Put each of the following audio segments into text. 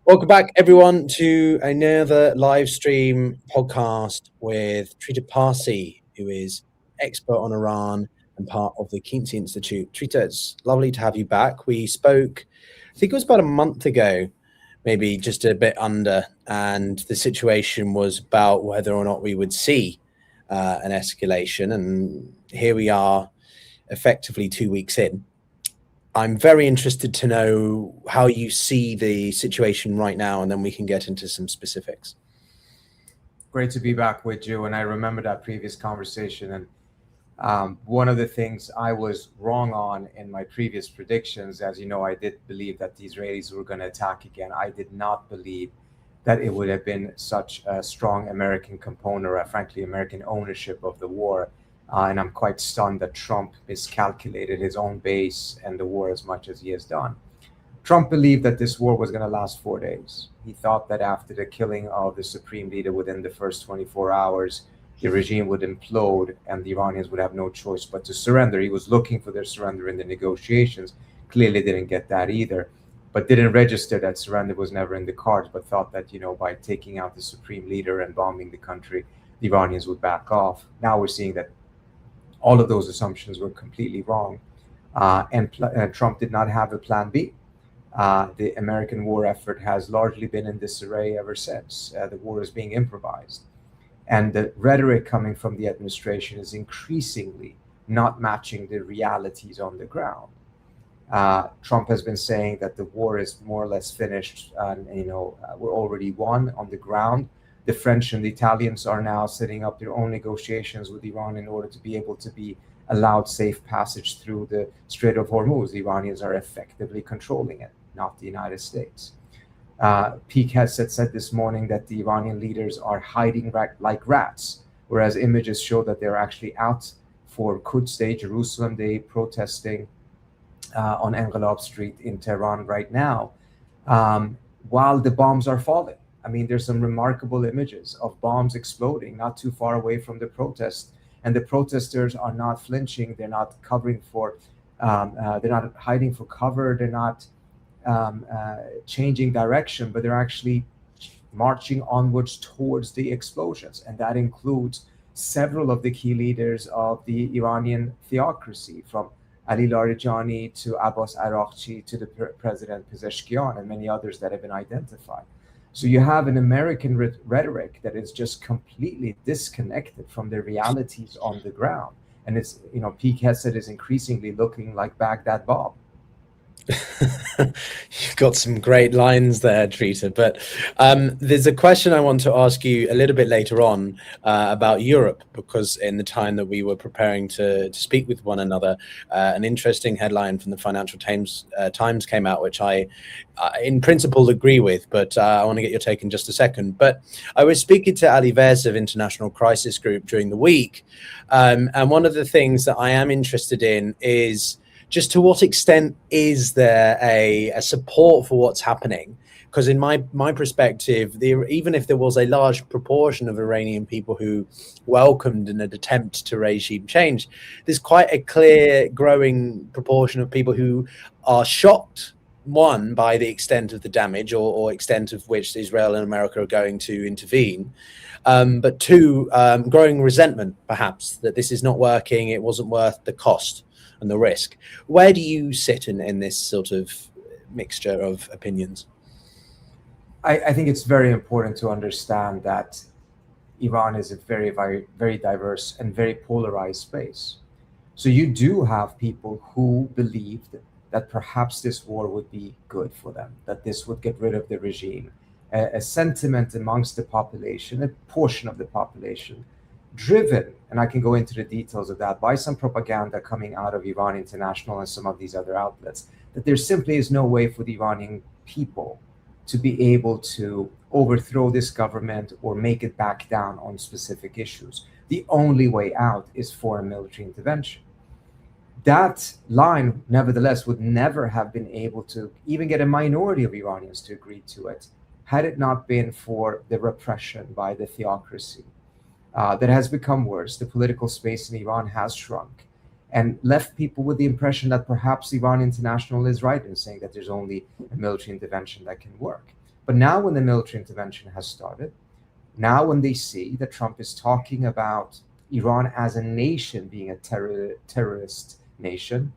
Welcome back, everyone, to another live stream podcast with Trita Parsi, who is expert on Iran and part of the Kinsey Institute. Trita, it's lovely to have you back. We spoke, I think it was about a month ago, maybe just a bit under, and the situation was about whether or not we would see an escalation. And here we are, effectively 2 weeks in. I'm very interested to know how you see the situation right now, and then we can get into some specifics. Great to be back with you. And I remember that previous conversation. And one of the things I was wrong on in my previous predictions, as you know, I did believe that the Israelis were going to attack again. I did not believe that it would have been such a strong American component, or frankly, American ownership of the war. And I'm quite stunned that Trump miscalculated his own base and the war as much as he has done. Trump believed that this war was going to last 4 days. He thought that after the killing of the supreme leader within the first 24 hours, the regime would implode and the Iranians would have no choice but to surrender. He was looking for their surrender in the negotiations. Clearly didn't get that either, but didn't register that surrender was never in the cards, but thought that, by taking out the supreme leader and bombing the country, the Iranians would back off. Now we're seeing that all of those assumptions were completely wrong. And Trump did not have a plan B. The American war effort has largely been in disarray ever since. The war is being improvised. And the rhetoric coming from the administration is increasingly not matching the realities on the ground. Trump has been saying that the war is more or less finished, and we're already won on the ground. The French and the Italians are now setting up their own negotiations with Iran in order to be able to be allowed safe passage through the Strait of Hormuz. The Iranians are effectively controlling it, not the United States. Peak has said this morning that the Iranian leaders are hiding like rats, whereas images show that they're actually out for Quds Day, Jerusalem Day, protesting on Enqilab Street in Tehran right now, while the bombs are falling. I mean, there's some remarkable images of bombs exploding not too far away from the protest, and the protesters are not flinching. They're not covering for, they're not hiding for cover. They're not changing direction, but they're actually marching onwards towards the explosions. And that includes several of the key leaders of the Iranian theocracy, from Ali Larijani to Abbas Araghchi to the President Pezeshkian and many others that have been identified. So you have an American rhetoric that is just completely disconnected from the realities on the ground. And it's, Peak Hesed is increasingly looking like Baghdad Bob. You've got some great lines there, Trita, but there's a question I want to ask you a little bit later on about Europe, because in the time that we were preparing to speak with one another, an interesting headline from the Financial Times came out, which I in principle agree with, but I want to get your take in just a second. But I was speaking to Ali Vez of International Crisis Group during the week, and one of the things that I am interested in is just to what extent is there a support for what's happening? Because in my perspective, even if there was a large proportion of Iranian people who welcomed an attempt to regime change, there's quite a clear growing proportion of people who are shocked, one, by the extent of the damage or extent of which Israel and America are going to intervene, but two, growing resentment, perhaps, that this is not working, it wasn't worth the cost and the risk. Where do you sit in this sort of mixture of opinions? I think it's very important to understand that Iran is a very, very, very diverse and very polarized space. So you do have people who believed that perhaps this war would be good for them, that this would get rid of the regime. A sentiment amongst the population, a portion of the population, driven, and I can go into the details of that, by some propaganda coming out of Iran International and some of these other outlets, that there simply is no way for the Iranian people to be able to overthrow this government or make it back down on specific issues. The only way out is foreign military intervention. That line, nevertheless, would never have been able to even get a minority of Iranians to agree to it, had it not been for the repression by the theocracy that has become worse. The political space in Iran has shrunk. and left people with the impression that perhaps Iran International is right in saying that there's only a military intervention that can work. But now when the military intervention has started, now when they see that Trump is talking about Iran as a nation being a terrorist nation,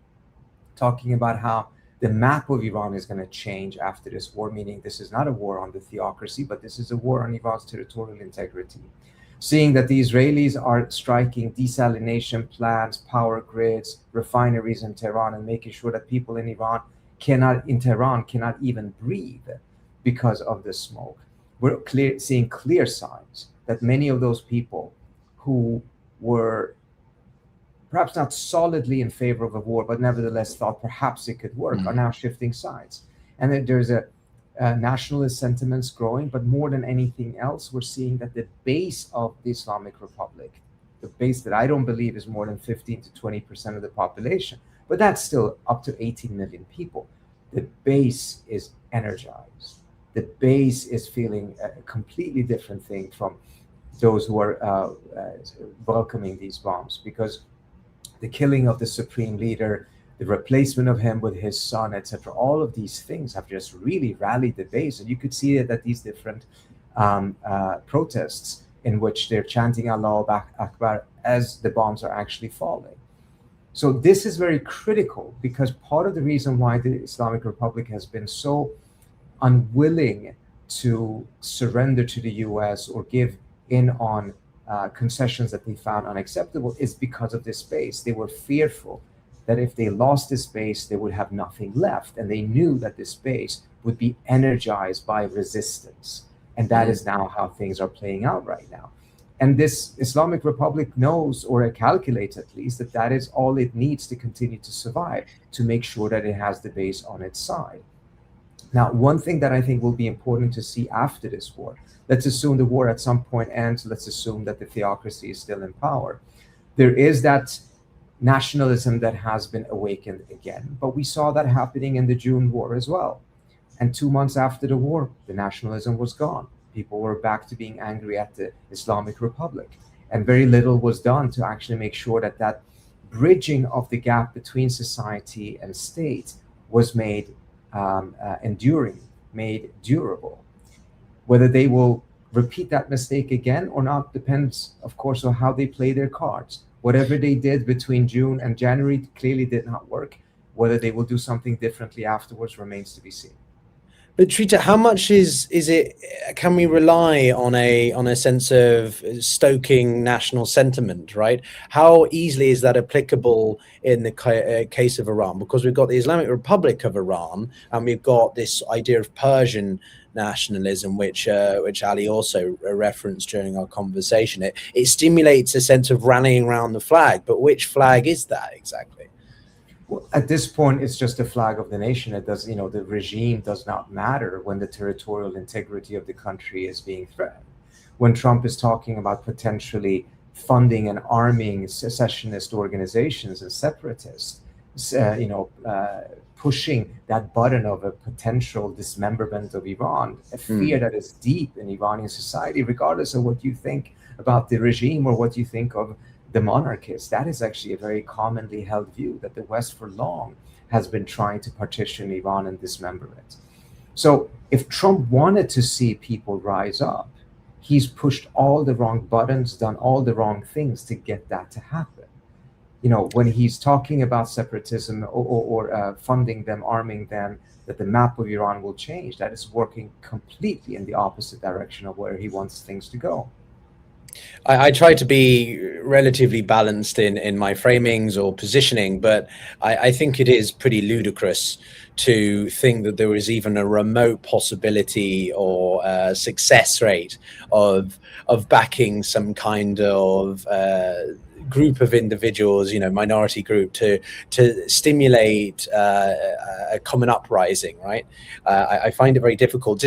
talking about how the map of Iran is going to change after this war, meaning this is not a war on the theocracy, but this is a war on Iran's territorial integrity. Seeing that the Israelis are striking desalination plants, power grids, refineries in Tehran, and making sure that people in Tehran cannot even breathe because of the smoke. We're seeing clear signs that many of those people who were perhaps not solidly in favor of a war, but nevertheless thought perhaps it could work, are now shifting sides. And that there's a nationalist sentiments growing, but more than anything else, we're seeing that the base of the Islamic Republic, the base that I don't believe is more than 15 to 20% of the population, but that's still up to 18 million people. The base is energized. The base is feeling a completely different thing from those who are welcoming these bombs, because the killing of the supreme leader, the replacement of him with his son, etc., all of these things have just really rallied the base. And you could see it at these different protests in which they're chanting Allah Akbar as the bombs are actually falling. So this is very critical, because part of the reason why the Islamic Republic has been so unwilling to surrender to the US or give in on concessions that they found unacceptable is because of this base. They were fearful that if they lost this base, they would have nothing left. And they knew that this base would be energized by resistance. And that is now how things are playing out right now. And this Islamic Republic knows, or calculates at least, that that is all it needs to continue to survive, to make sure that it has the base on its side. Now, one thing that I think will be important to see after this war, let's assume the war at some point ends, let's assume that the theocracy is still in power. There is that nationalism that has been awakened again, but we saw that happening in the June war as well. And 2 months after the war, the nationalism was gone. People were back to being angry at the Islamic Republic. And very little was done to actually make sure that that bridging of the gap between society and state was made enduring, made durable. Whether they will repeat that mistake again or not depends, of course, on how they play their cards. Whatever they did between June and January clearly did not work. Whether they will do something differently afterwards remains to be seen. But Trita, how much is it? Can we rely on a sense of stoking national sentiment, right? How easily is that applicable in the case of Iran? Because we've got the Islamic Republic of Iran, and we've got this idea of Persian nationalism, which Ali also referenced during our conversation. It stimulates a sense of rallying around the flag, but which flag is that exactly? Well, at this point, it's just a flag of the nation. It does, the regime does not matter when the territorial integrity of the country is being threatened. When Trump is talking about potentially funding and arming secessionist organizations and separatists, pushing that button of a potential dismemberment of Iran, a fear that is deep in Iranian society, regardless of what you think about the regime or what you think of the monarchists. That is actually a very commonly held view, that the West for long has been trying to partition Iran and dismember it. So if Trump wanted to see people rise up, he's pushed all the wrong buttons, done all the wrong things to get that to happen. When he's talking about separatism or funding them, arming them, that the map of Iran will change, that is working completely in the opposite direction of where he wants things to go. I try to be relatively balanced in my framings or positioning, but I think it is pretty ludicrous to think that there is even a remote possibility or success rate of backing some kind of group of individuals, minority group, to stimulate a common uprising, right? I find it very difficult.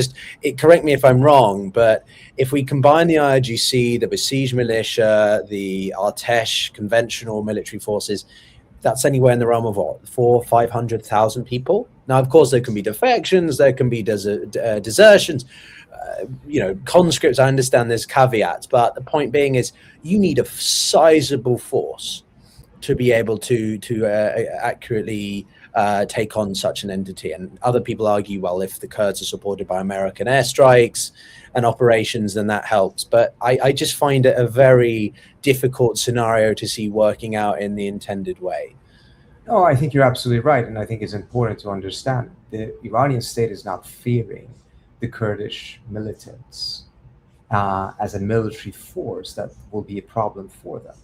Correct me if I'm wrong, but if we combine the IRGC, the Basij militia, the Artesh conventional military forces, that's anywhere in the realm of what, 400,000 or 500,000 people. Now, of course, there can be defections, there can be desertions, conscripts. I understand there's caveats, but the point being is you need a sizable force to be able to accurately take on such an entity. And other people argue, well, if the Kurds are supported by American airstrikes and operations, then that helps. But I just find it a very difficult scenario to see working out in the intended way. Oh, I think you're absolutely right. And I think it's important to understand the Iranian state is not fearing the Kurdish militants as a military force that will be a problem for them.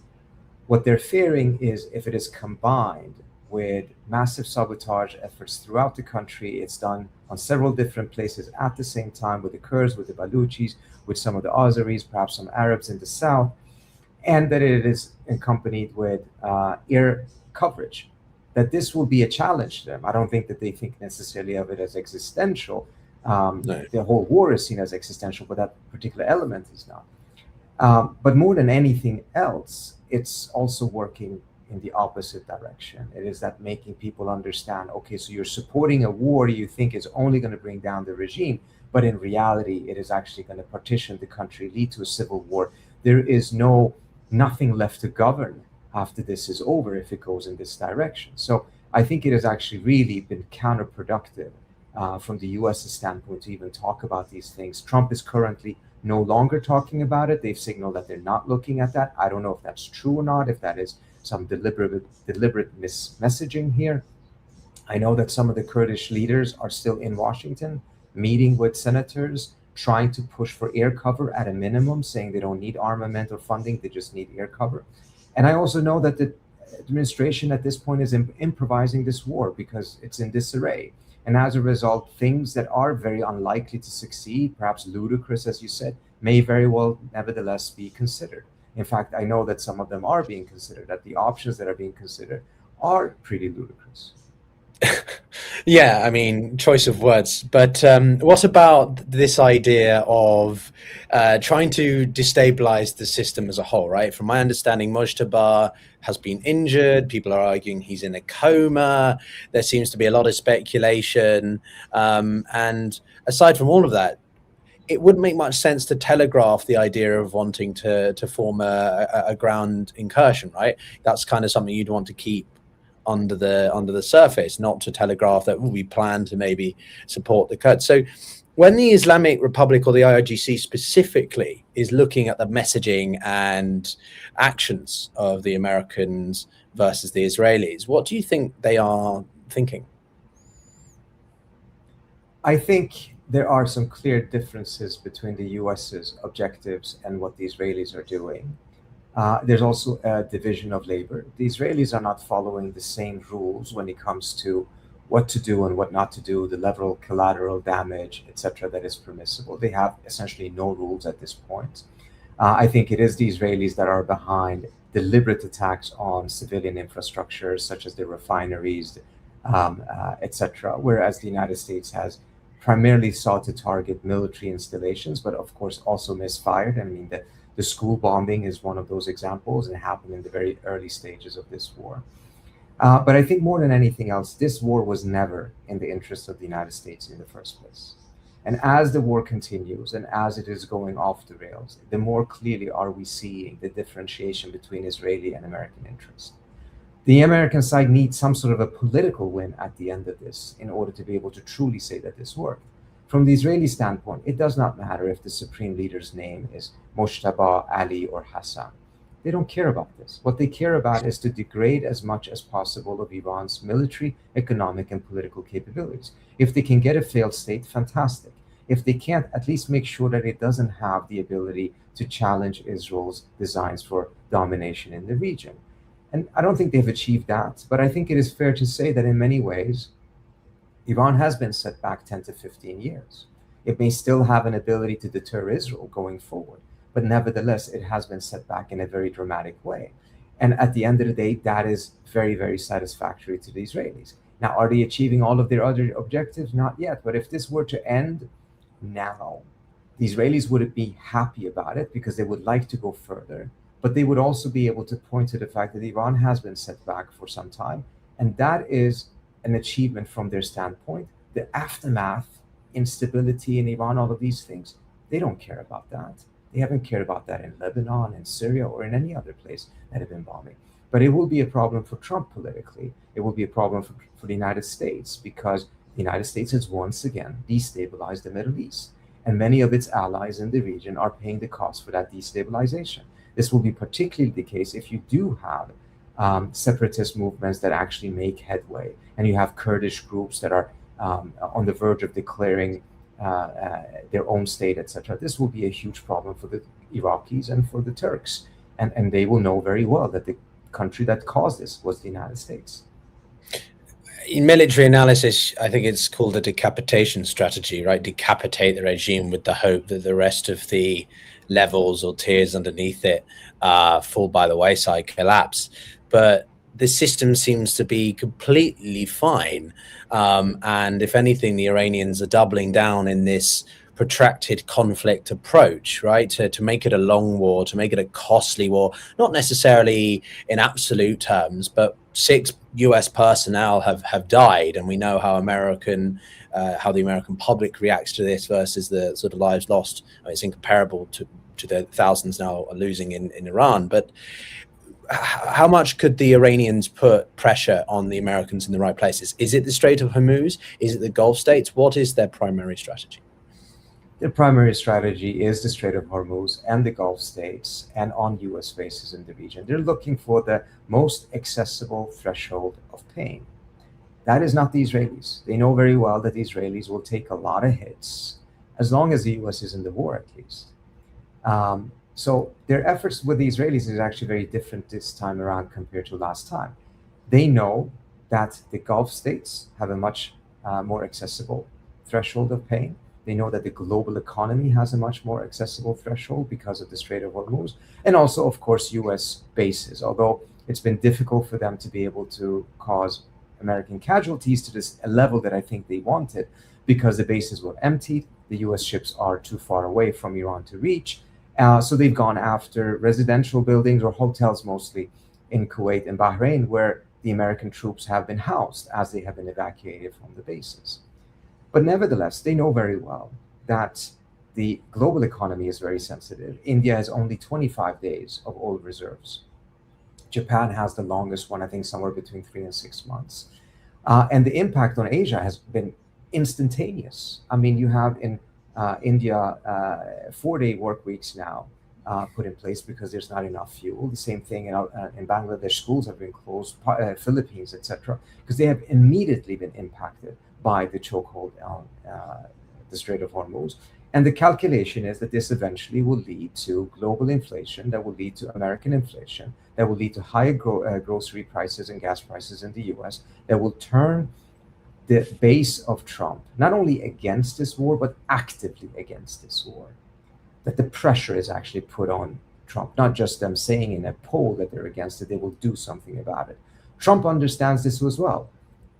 What they're fearing is if it is combined with massive sabotage efforts throughout the country. It's done on several different places at the same time with the Kurds, with the Baluchis, with some of the Azeris, perhaps some Arabs in the south, and that it is accompanied with air coverage, that this will be a challenge to them. I don't think that they think necessarily of it as existential. No. The whole war is seen as existential, but that particular element is not. But more than anything else, it's also working in the opposite direction. It is that making people understand, okay, so you're supporting a war you think is only going to bring down the regime, but in reality, it is actually going to partition the country, lead to a civil war. There is nothing left to govern after this is over if it goes in this direction. So I think it has actually really been counterproductive from the US standpoint to even talk about these things. Trump is currently no longer talking about it. They've signaled that they're not looking at that. I don't know if that's true or not, if that is some deliberate messaging here. I know that some of the Kurdish leaders are still in Washington, meeting with senators, trying to push for air cover at a minimum, saying they don't need armament or funding, they just need air cover. And I also know that the administration at this point is improvising this war because it's in disarray. And as a result, things that are very unlikely to succeed, perhaps ludicrous, as you said, may very well nevertheless be considered. In fact, I know that some of them are being considered, that the options that are being considered are pretty ludicrous. Yeah, I mean, choice of words. But what about this idea of trying to destabilize the system as a whole, right? From my understanding, Mojtaba has been injured. People are arguing he's in a coma. There seems to be a lot of speculation. And aside from all of that, it wouldn't make much sense to telegraph the idea of wanting to form a ground incursion, right? That's kind of something you'd want to keep under the surface, not to telegraph that we plan to maybe support the Kurds. So when the Islamic Republic or the IRGC specifically is looking at the messaging and actions of the Americans versus the Israelis, what do you think they are thinking? I think there are some clear differences between the US's objectives and what the Israelis are doing. There's also a division of labor. The Israelis are not following the same rules when it comes to what to do and what not to do, the level of collateral damage, etc., that is permissible. They have essentially no rules at this point. I think it is the Israelis that are behind deliberate attacks on civilian infrastructures, such as the refineries, etc., whereas the United States has primarily sought to target military installations, but of course also misfired. I mean, the school bombing is one of those examples, and it happened in the very early stages of this war. But I think more than anything else, this war was never in the interest of the United States in the first place. And as the war continues and as it is going off the rails, the more clearly are we seeing the differentiation between Israeli and American interests. The American side needs some sort of a political win at the end of this in order to be able to truly say that this worked. From the Israeli standpoint, it does not matter if the supreme leader's name is Mojtaba, Ali, or Hassan. They don't care about this. What they care about is to degrade as much as possible of Iran's military, economic, and political capabilities. If they can get a failed state, fantastic. If they can't, at least make sure that it doesn't have the ability to challenge Israel's designs for domination in the region. And I don't think they've achieved that, but I think it is fair to say that in many ways, Iran has been set back 10 to 15 years. It may still have an ability to deter Israel going forward, but nevertheless, it has been set back in a very dramatic way. And at the end of the day, that is very, very satisfactory to the Israelis. Now, are they achieving all of their other objectives? Not yet. But if this were to end now, the Israelis wouldn't be happy about it because they would like to go further. But they would also be able to point to the fact that Iran has been set back for some time. And that is an achievement from their standpoint. The aftermath, instability in Iran, all of these things, they don't care about that. They haven't cared about that in Lebanon, in Syria, or in any other place that have been bombing. But it will be a problem for Trump politically. It will be a problem for the United States, because the United States has once again destabilized the Middle East. And many of its allies in the region are paying the cost for that destabilization. This will be particularly the case if you do have separatist movements that actually make headway, and you have Kurdish groups that are on the verge of declaring their own state, etc. This will be a huge problem for the Iraqis and for the Turks, and they will know very well that the country that caused this was the United States. In military analysis, I think it's called a decapitation strategy, right? Decapitate the regime with the hope that the rest of the levels or tiers underneath it fall by the wayside, collapse. But the system seems to be completely fine. And if anything, the Iranians are doubling down in this protracted conflict approach, right? To make it a long war, to make it a costly war, not necessarily in absolute terms, but 6 US personnel have died, and we know how how the American public reacts to this versus the sort of lives lost. I mean, it's incomparable to the thousands now are losing in Iran. But how much could the Iranians put pressure on the Americans in the right places? Is it the Strait of Hormuz? Is it the Gulf states? What is their primary strategy? The primary strategy is the Strait of Hormuz and the Gulf states and on US bases in the region. They're looking for the most accessible threshold of pain. That is not the Israelis. They know very well that the Israelis will take a lot of hits, as long as the US is in the war, at least. So their efforts with the Israelis is actually very different this time around compared to last time. They know that the Gulf states have a much more accessible threshold of pain. They know that the global economy has a much more accessible threshold because of the Strait of Hormuz, and also, of course, US bases, although it's been difficult for them to be able to cause American casualties to this level that I think they wanted, because the bases were emptied. The US ships are too far away from Iran to reach. So they've gone after residential buildings or hotels, mostly in Kuwait and Bahrain, where the American troops have been housed as they have been evacuated from the bases. But nevertheless, they know very well that the global economy is very sensitive. India has only 25 days of oil reserves. Japan has the longest one, I think somewhere between 3 and 6 months. And the impact on Asia has been instantaneous. I mean, you have in India 4-day work weeks now put in place because there's not enough fuel. The same thing in Bangladesh, schools have been closed, Philippines, etc., because they have immediately been impacted by the chokehold on the Strait of Hormuz. And the calculation is that this eventually will lead to global inflation, that will lead to American inflation, that will lead to higher grocery prices and gas prices in the US, that will turn the base of Trump not only against this war, but actively against this war. That the pressure is actually put on Trump, not just them saying in a poll that they're against it, they will do something about it. Trump understands this as well.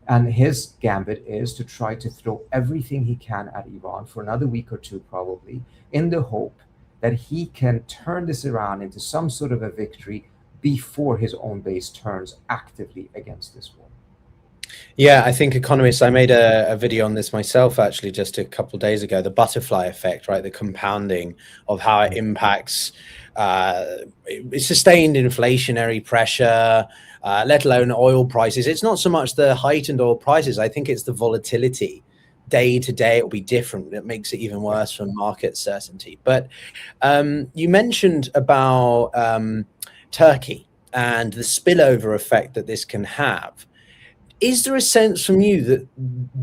And his gambit is to try to throw everything he can at Iran for another week or two, probably, in the hope that he can turn this around into some sort of a victory before his own base turns actively against this war. Yeah, I think economists, I made a video on this myself, actually, just a couple of days ago, the butterfly effect, right? The compounding of how it impacts sustained inflationary pressure, let alone oil prices. It's not so much the heightened oil prices. I think it's the volatility. Day to day, it will be different. It makes it even worse for market certainty. But you mentioned about Turkey and the spillover effect that this can have. Is there a sense from you that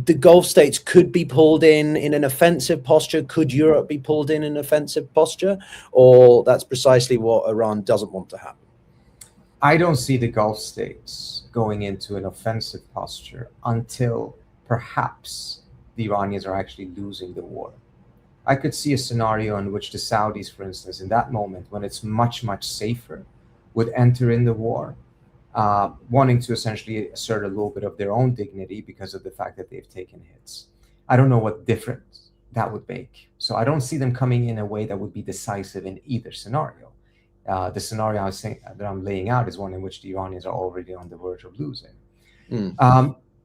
the Gulf states could be pulled in an offensive posture? Could Europe be pulled in an offensive posture? Or that's precisely what Iran doesn't want to happen? I don't see the Gulf states going into an offensive posture until perhaps the Iranians are actually losing the war. I could see a scenario in which the Saudis, for instance, in that moment, when it's much, much safer, would enter in the war, wanting to essentially assert a little bit of their own dignity because of the fact that they've taken hits. I don't know what difference that would make. So I don't see them coming in a way that would be decisive in either scenario. The scenario that I'm laying out is one in which the Iranians are already on the verge of losing.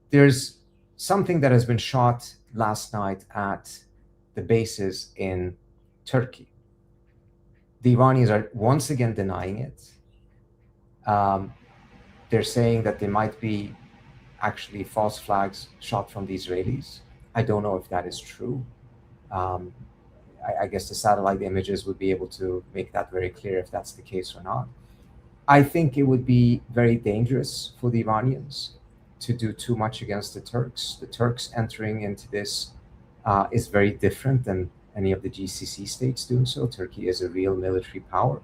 There's something that has been shot last night at the bases in Turkey. The Iranians are once again denying it. They're saying that there might be actually false flags shot from the Israelis. I don't know if that is true. Um, I guess the satellite images would be able to make that very clear if that's the case or not. I think it would be very dangerous for the Iranians to do too much against the Turks. The Turks entering into this is very different than any of the GCC states doing so. Turkey is a real military power.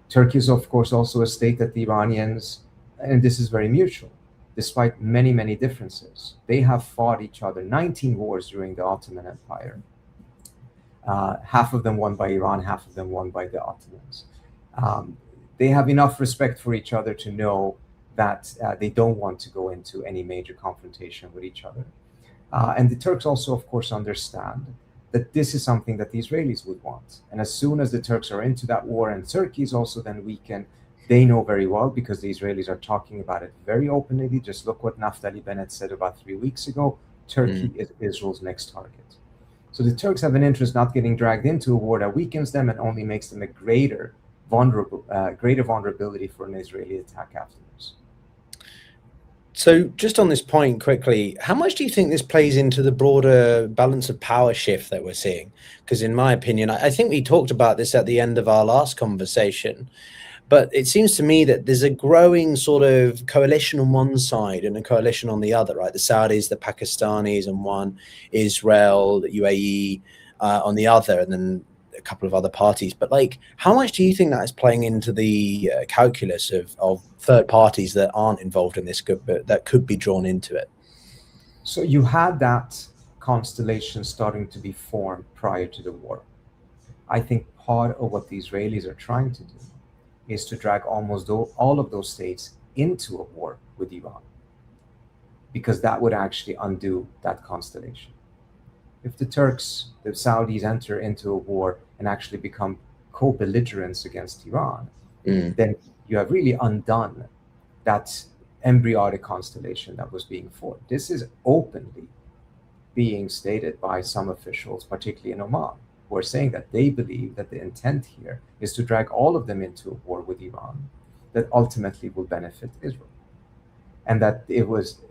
Turkey is, of course, also a state that the Iranians, and this is very mutual, despite many, many differences. They have fought each other 19 wars during the Ottoman Empire. Half of them won by Iran, half of them won by the Ottomans. They have enough respect for each other to know that they don't want to go into any major confrontation with each other. And the Turks also, of course, understand that this is something that the Israelis would want. And as soon as the Turks are into that war and Turkey is also then weakened, they know very well, because the Israelis are talking about it very openly. Just look what Naftali Bennett said about 3 weeks ago. Turkey is Israel's next target. So the Turks have an interest not getting dragged into a war that weakens them and only makes them a greater vulnerability for an Israeli attack afterwards. So just on this point quickly, how much do you think this plays into the broader balance of power shift that we're seeing? Because in my opinion, I think we talked about this at the end of our last conversation, but it seems to me that there's a growing sort of coalition on one side and a coalition on the other, right? The Saudis, the Pakistanis on one, Israel, the UAE on the other, and then a couple of other parties. But like, how much do you think that is playing into the calculus of third parties that aren't involved in this, but that could be drawn into it? So you had that constellation starting to be formed prior to the war. I think part of what the Israelis are trying to do is to drag almost all of those states into a war with Iran, because that would actually undo that constellation. If the Turks, the Saudis enter into a war and actually become co-belligerents against Iran, then you have really undone that embryonic constellation that was being formed. This is openly being stated by some officials, particularly in Oman, who are saying that they believe that the intent here is to drag all of them into a war with Iran that ultimately will benefit Israel. And that it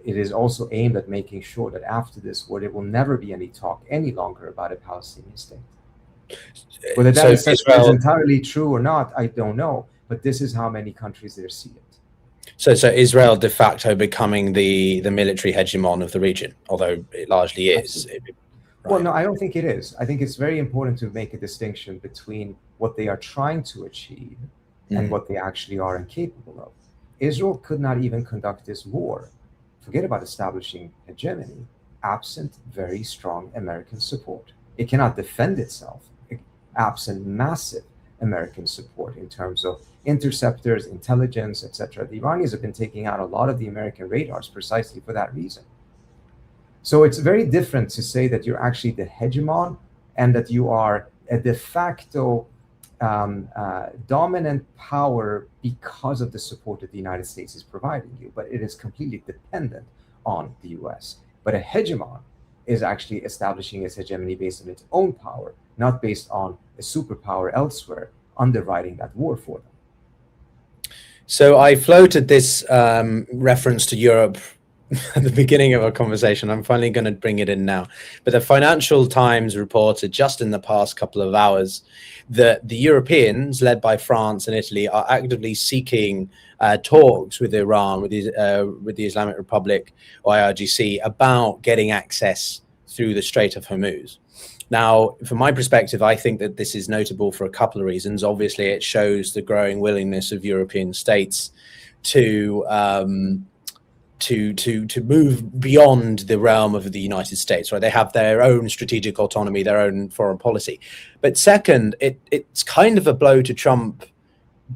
is also aimed at making sure that after this war, there will never be any talk any longer about a Palestinian state. Whether that is entirely true or not, I don't know. But this is how many countries there see it. So Israel de facto becoming the military hegemon of the region, although it largely is. Right. Well, no, I don't think it is. I think it's very important to make a distinction between what they are trying to achieve and what they actually are incapable of. Israel could not even conduct this war, forget about establishing hegemony, absent very strong American support. It cannot defend itself absent massive American support in terms of interceptors, intelligence, etc. The Iranians have been taking out a lot of the American radars precisely for that reason. So it's very different to say that you're actually the hegemon and that you are a de facto dominant power because of the support that the United States is providing you, but it is completely dependent on the US. But a hegemon is actually establishing its hegemony based on its own power, not based on a superpower elsewhere underwriting that war for them. So I floated this reference to Europe at the beginning of our conversation. I'm finally going to bring it in now. But the Financial Times reported just in the past couple of hours that the Europeans, led by France and Italy, are actively seeking talks with Iran, with the Islamic Republic or IRGC, about getting access through the Strait of Hormuz. Now, from my perspective, I think that this is notable for a couple of reasons. Obviously, it shows the growing willingness of European states to move beyond the realm of the United States, right? They have their own strategic autonomy, their own foreign policy. But second, it's kind of a blow to Trump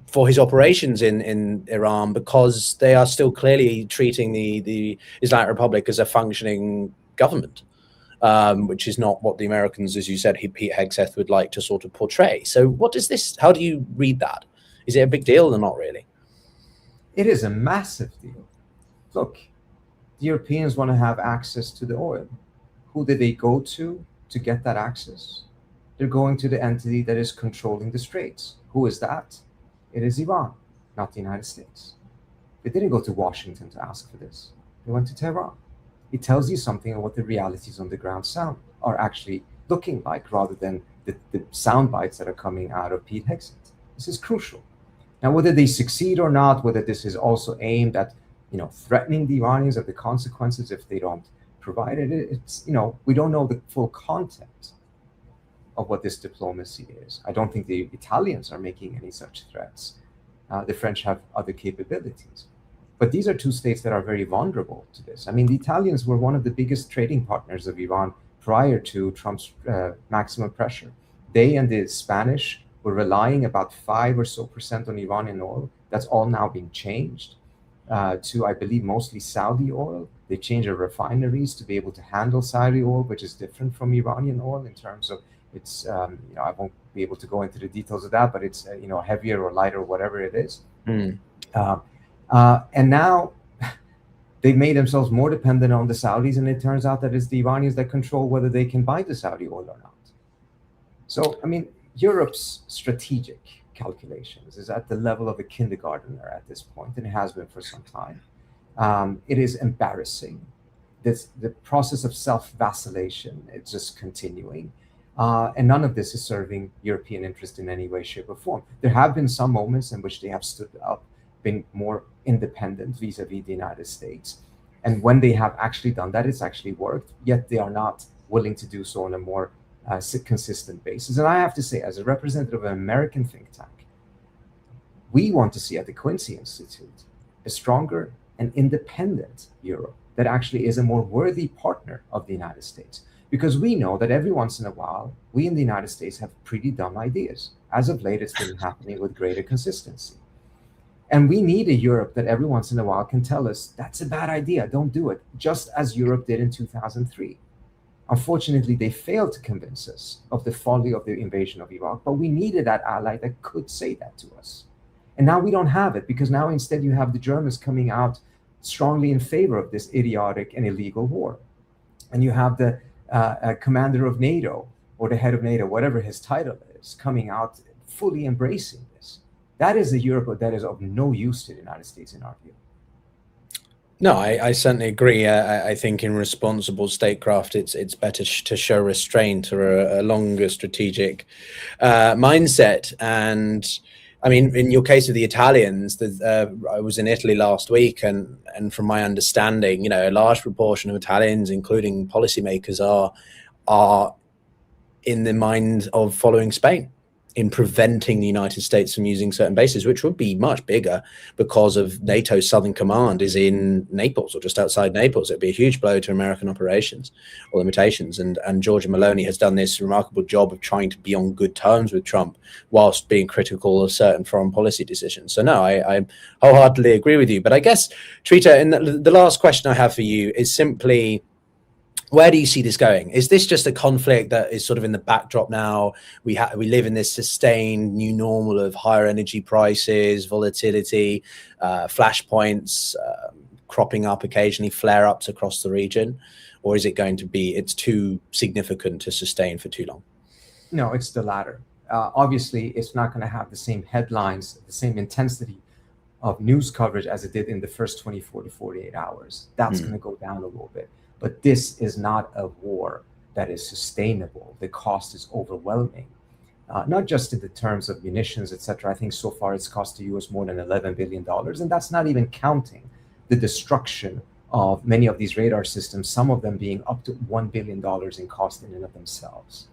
for his operations in Iran, because they are still clearly treating the Islamic Republic as a functioning government, which is not what the Americans, as you said, Pete Hegseth, would like to sort of portray. So how do you read that? Is it a big deal or not really? It is a massive deal. Look, the Europeans want to have access to the oil. Who did they go to get that access? They're going to the entity that is controlling the straits. Who is that? It is Iran, not the United States. They didn't go to Washington to ask for this. They went to Tehran. It tells you something of what the realities on the ground are actually looking like, rather than the sound bites that are coming out of Pete Hegseth. This is crucial. Now, whether they succeed or not, whether this is also aimed at, threatening the Iranians of the consequences if they don't provide it, it's, we don't know the full content of what this diplomacy is. I don't think the Italians are making any such threats. The French have other capabilities. But these are two states that are very vulnerable to this. I mean, the Italians were one of the biggest trading partners of Iran prior to Trump's maximum pressure. They and the Spanish were relying about 5% or so on Iranian oil. That's all now being changed to, I believe, mostly Saudi oil. They changed their refineries to be able to handle Saudi oil, which is different from Iranian oil in terms of it's, I won't be able to go into the details of that, but it's, heavier or lighter, whatever it is. And now they've made themselves more dependent on the Saudis, and it turns out that it's the Iranians that control whether they can buy the Saudi oil or not. So, I mean, Europe's strategic calculations is at the level of a kindergartner at this point, and it has been for some time. It is embarrassing. The process of self-vacillation, it's just continuing. And none of this is serving European interest in any way, shape, or form. There have been some moments in which they have stood up, been more independent vis-a-vis the United States. And when they have actually done that, it's actually worked, yet they are not willing to do so on a more consistent basis. And I have to say, as a representative of an American think tank, we want to see at the Quincy Institute a stronger and independent Europe that actually is a more worthy partner of the United States. Because we know that every once in a while, we in the United States have pretty dumb ideas. As of late, it's been happening with greater consistency. And we need a Europe that every once in a while can tell us, that's a bad idea, don't do it, just as Europe did in 2003. Unfortunately, they failed to convince us of the folly of the invasion of Iraq, but we needed that ally that could say that to us. And now we don't have it, because now instead you have the Germans coming out strongly in favor of this idiotic and illegal war. And you have the commander of NATO, or the head of NATO, whatever his title is, coming out fully embracing this. That is a Europe that is of no use to the United States in our view. No, I certainly agree. I think in responsible statecraft, it's better to show restraint or a longer strategic mindset. And I mean, in your case of the Italians, I was in Italy last week, and from my understanding, a large proportion of Italians, including policymakers, are in the mind of following Spain in preventing the United States from using certain bases, which would be much bigger because of NATO's Southern Command is in Naples or just outside Naples. It'd be a huge blow to American operations or limitations. And Giorgia Meloni has done this remarkable job of trying to be on good terms with Trump whilst being critical of certain foreign policy decisions. So no, I wholeheartedly agree with you. But I guess, Trita, and the last question I have for you is simply, where do you see this going? Is this just a conflict that is sort of in the backdrop now? We live in this sustained new normal of higher energy prices, volatility, flashpoints cropping up occasionally, flare-ups across the region? Or is it going to be, it's too significant to sustain for too long? No, it's the latter. Obviously, it's not going to have the same headlines, the same intensity of news coverage as it did in the first 24 to 48 hours. That's going to go down a little bit. But this is not a war that is sustainable. The cost is overwhelming, not just in the terms of munitions, etc. I think so far it's cost the U.S. more than $11 billion. And that's not even counting the destruction of many of these radar systems, some of them being up to $1 billion in cost in and of themselves.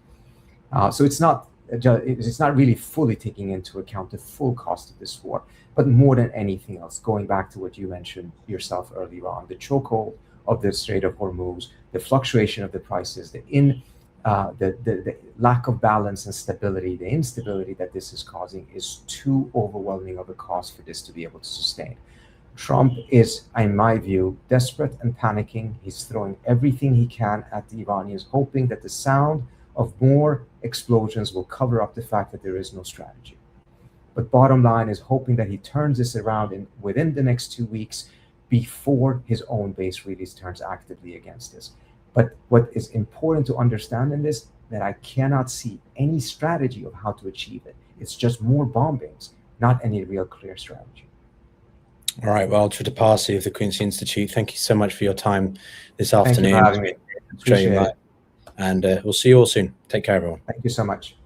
So it's not really fully taking into account the full cost of this war. But more than anything else, going back to what you mentioned yourself earlier on, the chokehold of the Strait of Hormuz, the fluctuation of the prices, the lack of balance and stability, the instability that this is causing is too overwhelming of a cost for this to be able to sustain. Trump is, in my view, desperate and panicking. He's throwing everything he can at the Iranians, hoping that the sound of more explosions will cover up the fact that there is no strategy. But bottom line is hoping that he turns this around within the next 2 weeks, before his own base really turns actively against this. But what is important to understand in this, that I cannot see any strategy of how to achieve it. It's just more bombings, not any real clear strategy. All right. Well, Trita Parsi of the Queen's Institute, thank you so much for your time this Thank you afternoon. for having me. Appreciate it. And we'll see you all soon. Take care, everyone. Thank you so much.